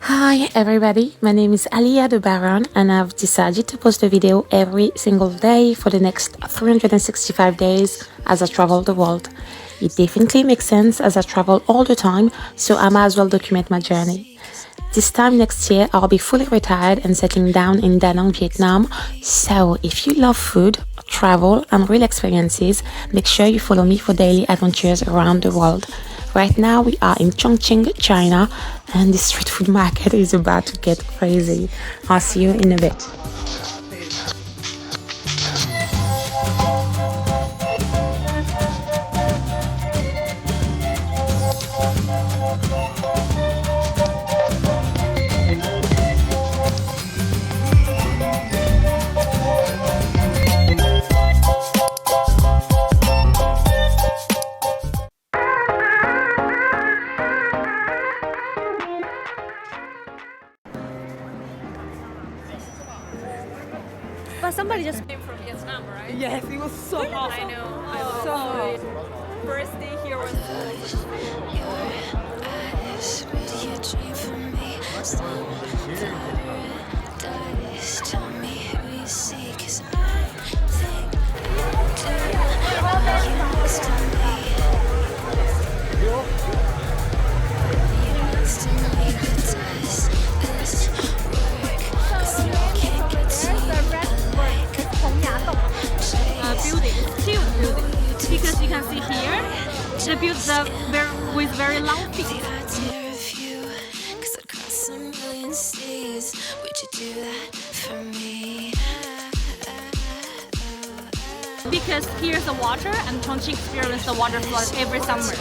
Hi everybody, my name is Aaliyah Debaron and I've decided to post a video every single day for the next 365 days as I travel the world. It definitely makes sense as I travel all the time, so I might as well document my journey. This time next year, I'll be fully retired and settling down in Da Nang, Vietnam. So if you love food, travel and real experiences, make sure you follow me for daily adventures around the world. Right now we are in Chongqing, China, and the street food market is about to get crazy. I'll see you in a bit. But somebody just came from Vietnam, right? Yes, it was so hot. I know. Oh, I was so hot. First day here was building. Because you can see here, the build with very long feet. Because here's the water, and Chongqing experience the water flood every summer.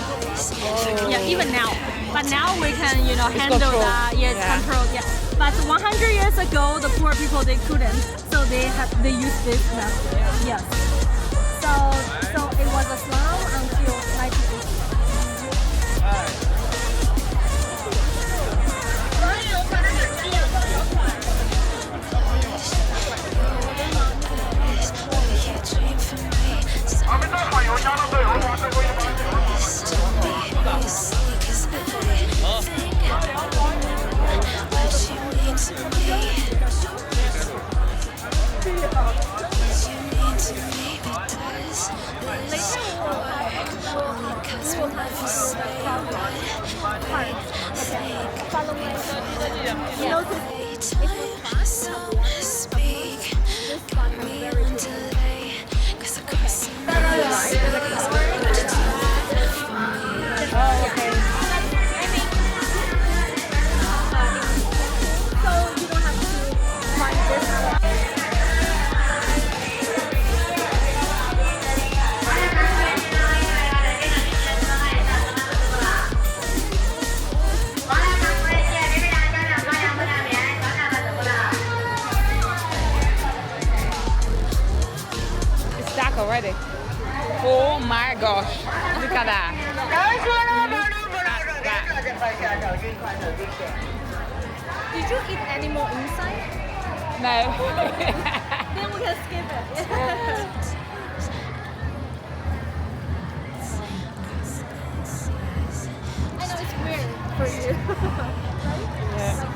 Yeah, even now. But now we can, handle that. Yeah, it's controlled. Yeah. But 100 years ago, the poor people they couldn't, so they used this method. Yes. So it was a slum until 1980. Already. Oh my gosh. Look at that. Did you eat any more inside? No. Then we can skip it. I know it's weird for you. Yeah.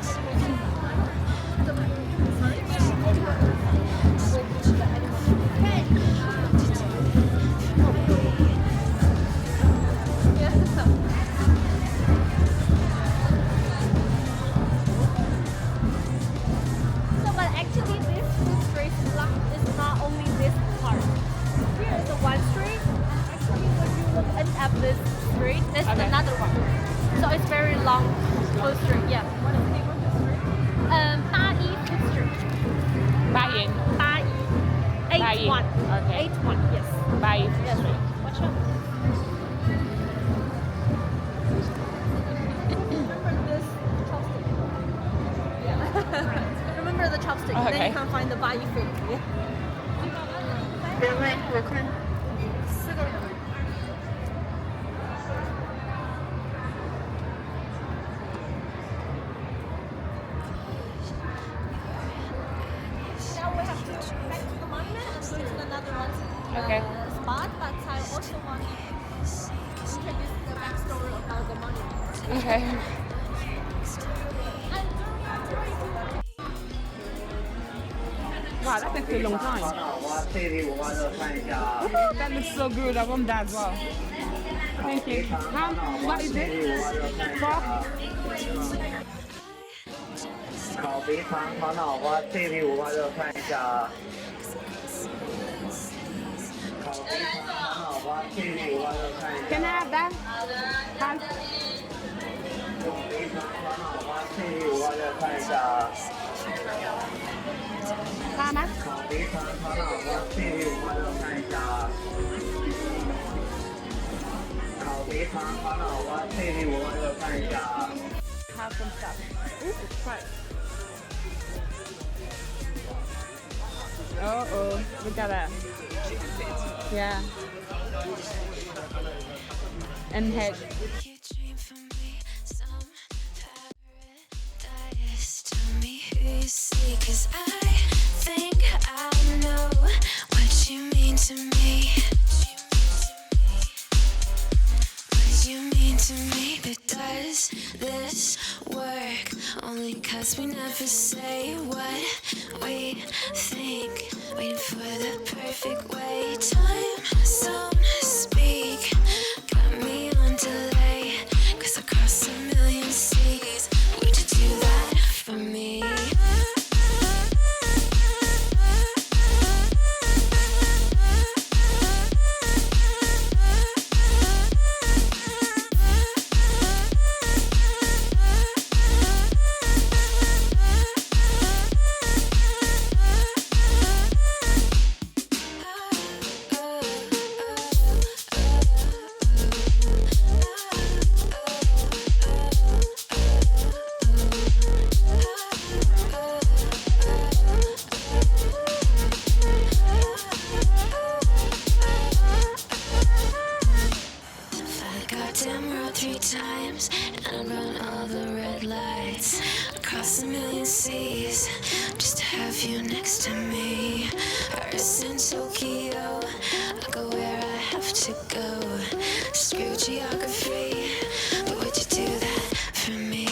This street, this is another one. So it's very long food street. Yeah. What is the name of the street? Ba Yi Food Street. Ba Yin. Ba Yi. 8-1. Okay. 8-1. Yes. Ba Yin Food Yes. Street. Watch out. Remember this chopstick? Yeah. Remember the chopstick. Okay. Then you can find the Ba Yi food. Yeah. 我看4个人。Now we have to go back to the monument and go to another spot, but I also want to introduce the backstory about the monument. Okay. And Wow, that takes a long time. That looks so good. I want that as well. Thank you. What is it? Pork? 烤肥肠、烤脑花、脆皮五花肉，看一下啊。烤肥肠、烤脑花、脆皮五花肉，看一下。 Can I have that? Half? 烤肥肠、烤脑花、脆皮五花肉，看一下啊。 How much? 烤肥肠、烤脑花、脆皮五花肉，看一下啊。烤肥肠、烤脑花、脆皮五花肉，看一下啊。 Have some stuff. Ooh, it's quite. Oh, look at that. Yeah. And head. You dream for me some paradise. Tell me who you see, 'cause I think I know what you mean to me. What you mean to me, but does this work? Only 'cause we never say what we think. Waiting for the perfect way. Time zone speak. Got me on delay. 'Cause I crossed a million seas. Would you do that for me? Goddamn road 3 times, and I run all the red lights. Across a million seas, just to have you next to me. Paris and Tokyo, I go where I have to go. Screw geography, but would you do that for me?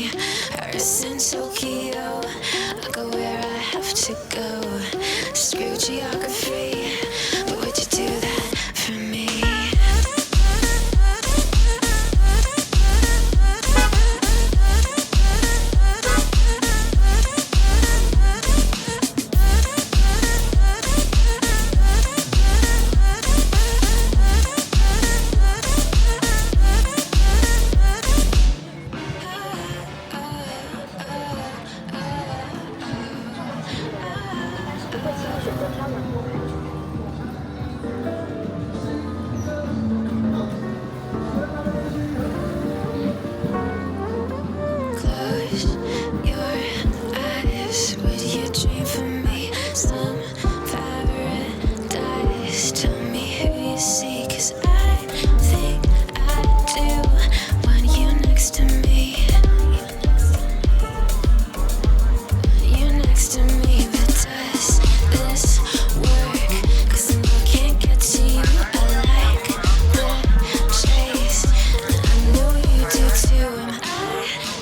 me. Paris and Tokyo, I go where I have to go. Screw geography, but would you do that for me? Close your eyes. Would you dream for me? Some paradise. Tell me who you see, 'cause I think I do want you next to me. You next to me, but does this work? 'Cause I know I can't get to you. I like the chase, and I know you do too. Am I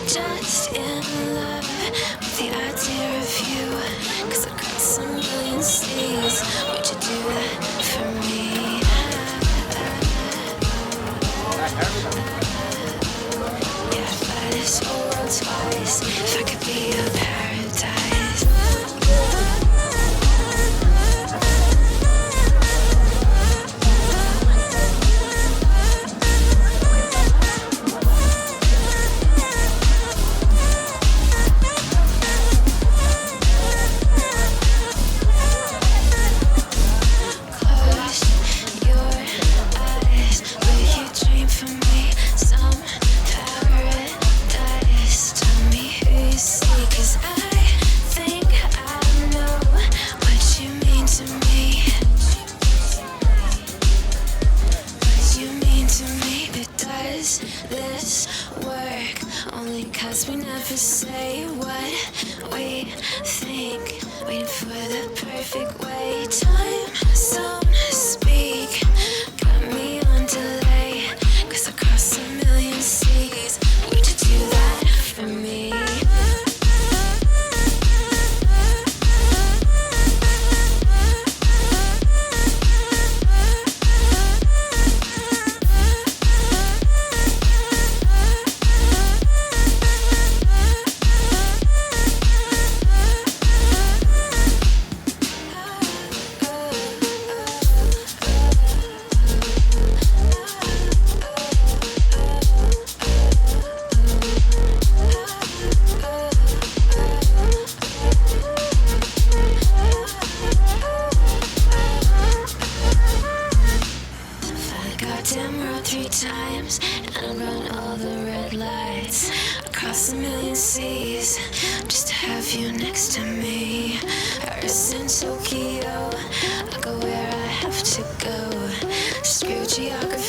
just in love with the idea of you? 'Cause across a million seas, would you do that for me? Yeah, I'd fly this whole world twice if I could be a paradise. Close your eyes. Will you dream for me? Some paradise. Tell me who you see, 'cause I think I know what you mean to me. What you mean to me, but does this work? Only 'cause we never say what we think. Waiting for the perfect way. Time zone speak. Got me on delay. 'Cause across a million seas, would you do that for me? Fly the goddamn world 3 times, and I'll run all the red lights across a million seas just to have you next to me. Paris and Tokyo, I go where I have to go. Screw geography.